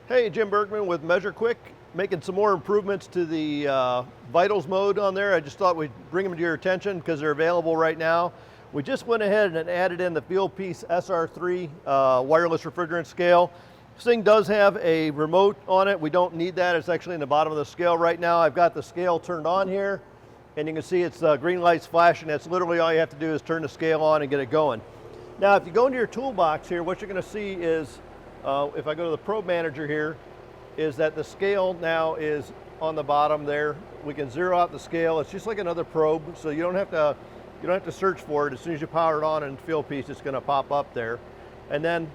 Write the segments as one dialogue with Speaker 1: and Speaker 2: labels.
Speaker 1: Hey, Jim Bergmann with measureQuick, making some more improvements to the vitals mode on there. I just thought we'd bring them to your attention because they're available right now. We just went ahead and added in the Fieldpiece SR3 wireless refrigerant scale. This thing does have a remote on it. We don't need that. It's actually in the bottom of the scale right now. I've got the scale turned on here, and you can see it's green lights flashing. That's literally all you have to do is turn the scale on and get it going. Now, if you go into your toolbox here, what you're going to see is if I go to the probe manager here, is that the scale now is on the bottom there. We can zero out the scale. It's just like another probe, so you don't have to search for it. As soon as you power it on in Fieldpiece, it's going to pop up there. And then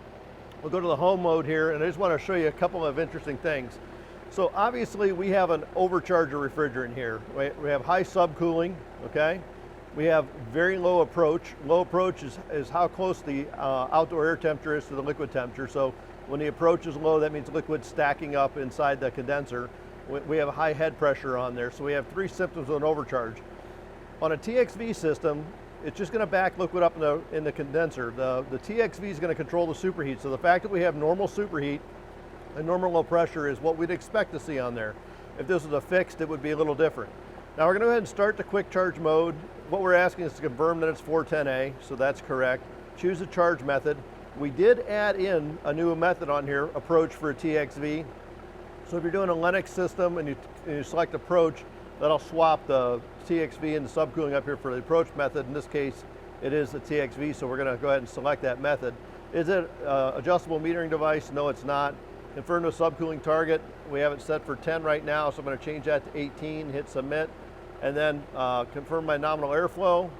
Speaker 1: we'll go to the home mode here, and I just want to show you a couple of interesting things. So obviously we have an overcharger refrigerant here. We have high subcooling, okay? We have very low approach. Low approach is how close the outdoor air temperature is to the liquid temperature. So when the approach is low, that means liquid's stacking up inside the condenser. We have a high head pressure on there. So we have three symptoms of an overcharge. On a TXV system, it's just going to back liquid up in the condenser. The TXV is going to control the superheat. So the fact that we have normal superheat and normal low pressure is what we'd expect to see on there. If this was a fixed, it would be a little different. Now we're going to go ahead and start the quick charge mode. What we're asking is to confirm that it's 410A, so that's correct. Choose the charge method. We did add in a new method on here, approach for a TXV. So if you're doing a Lennox system and you select approach, that'll swap the TXV and the subcooling up here for the approach method. In this case, it is the TXV, so we're going to go ahead and select that method. Is it adjustable metering device? No, it's not. Confirm the subcooling target. We have it set for 10 right now, so I'm going to change that to 18, hit submit, and then confirm my nominal airflow.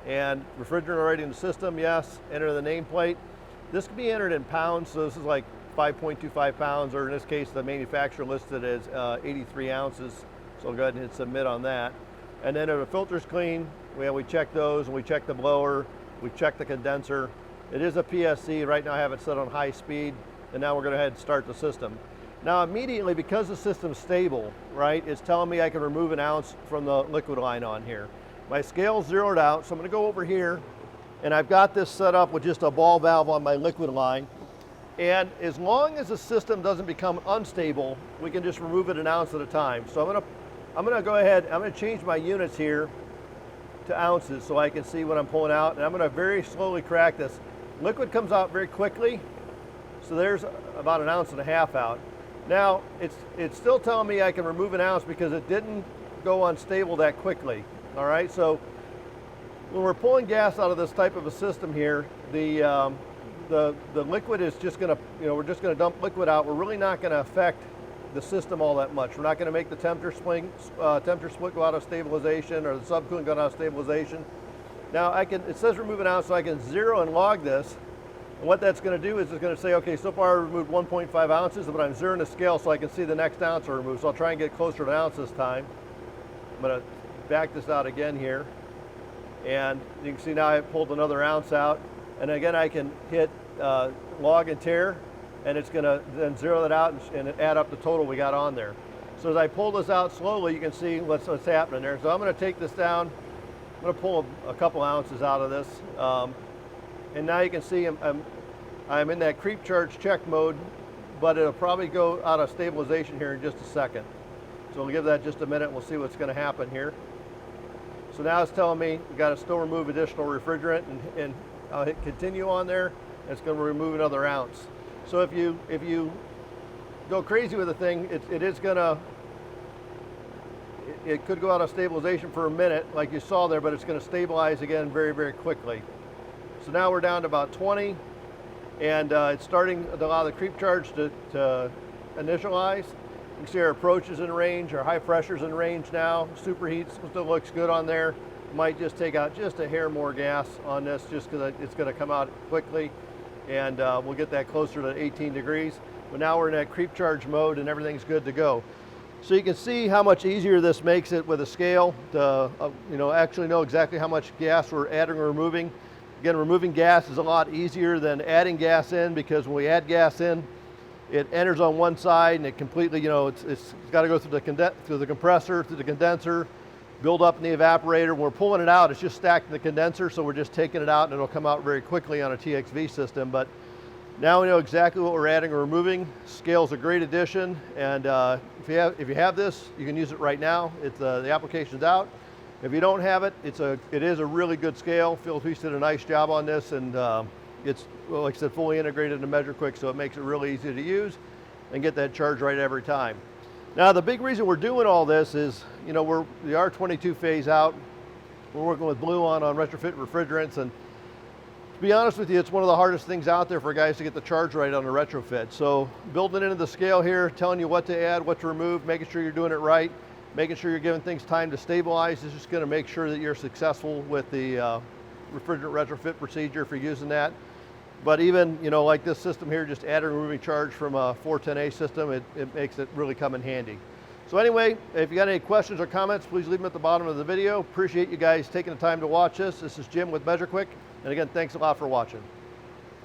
Speaker 1: And refrigerant already in the system, yes. Enter the nameplate. This can be entered in pounds, so this is like 5.25 pounds, or in this case, the manufacturer listed as 83 ounces. So I'll go ahead and hit submit on that. And then if the filter's clean, we check those, and we check the blower, we check the condenser. It is a PSC. Right now I have it set on high speed, and now we're going to go ahead and start the system. Now immediately, because the system's stable, right, it's telling me I can remove an ounce from the liquid line on here. My scale's zeroed out, so I'm going to go over here, and I've got this set up with just a ball valve on my liquid line. And as long as the system doesn't become unstable, we can just remove it an ounce at a time. So I'm going to go ahead, I'm going to change my units here to ounces so I can see what I'm pulling out, and I'm going to very slowly crack this. Liquid comes out very quickly, so there's about an ounce and a half out. Now, it's still telling me I can remove an ounce because it didn't go unstable that quickly. All right, so when we're pulling gas out of this type of a system here, the liquid is just going to, we're just going to dump liquid out. We're really not going to affect the system all that much. We're not going to make the temperature split go out of stabilization, or the subcooling go out of stabilization. Now it says remove an ounce, so I can zero and log this. And what that's going to do is it's going to say, okay, so far I removed 1.5 ounces, but I'm zeroing the scale so I can see the next ounce I removed. So I'll try and get closer to an ounce this time. I'm going to back this out again here, and you can see now I pulled another ounce out, and again I can hit log and tare, and it's going to then zero that out and add up the total we got on there. So as I pull this out slowly, you can see what's happening there. So I'm going to take this down. I'm going to pull a couple ounces out of this, and now you can see I'm in that creep charge check mode, but it'll probably go out of stabilization here in just a second. So we'll give that just a minute, and we'll see what's going to happen here. So now it's telling me we got to still remove additional refrigerant, and I'll hit continue on there, and it's going to remove another ounce. So if you go crazy with the thing, it could go out of stabilization for a minute, like you saw there, but it's going to stabilize again very, very quickly. So now we're down to about 20, and it's starting to allow the creep charge to initialize. You can see our approach is in range, our high pressure's in range now. Superheat still looks good on there. Might just take out just a hair more gas on this, just because it's going to come out quickly, and we'll get that closer to 18 degrees. But now we're in that creep charge mode, and everything's good to go. So you can see how much easier this makes it with a scale to actually know exactly how much gas we're adding or removing. Again, removing gas is a lot easier than adding gas in, because when we add gas in, it enters on one side and it completely, it's got to go through the compressor, through the condenser, build up in the evaporator. When we're pulling it out, it's just stacked in the condenser, so we're just taking it out and it'll come out very quickly on a TXV system. But Now we know exactly what we're adding or removing. Scale's a great addition, and if you have this, you can use it right now. It's the application's out. If you don't have it, it is a really good scale. Fieldpiece did a nice job on this, and it's, well, like I said, fully integrated into measureQuick, so it makes it really easy to use and get that charge right every time. Now the big reason we're doing all this is, you know, the R22 phase out. We're working with Blue on retrofit refrigerants, and to be honest with you, it's one of the hardest things out there for guys to get the charge right on a retrofit. So building it into the scale here, telling you what to add, what to remove, making sure you're doing it right, making sure you're giving things time to stabilize is just going to make sure that you're successful with the refrigerant retrofit procedure if you're using that. But even, you know, like this system here, just adding and removing charge from a 410A system, it makes it really come in handy. So anyway, if you got any questions or comments, please leave them at the bottom of the video. Appreciate you guys taking the time to watch this. This is Jim with measureQuick. And again, thanks a lot for watching.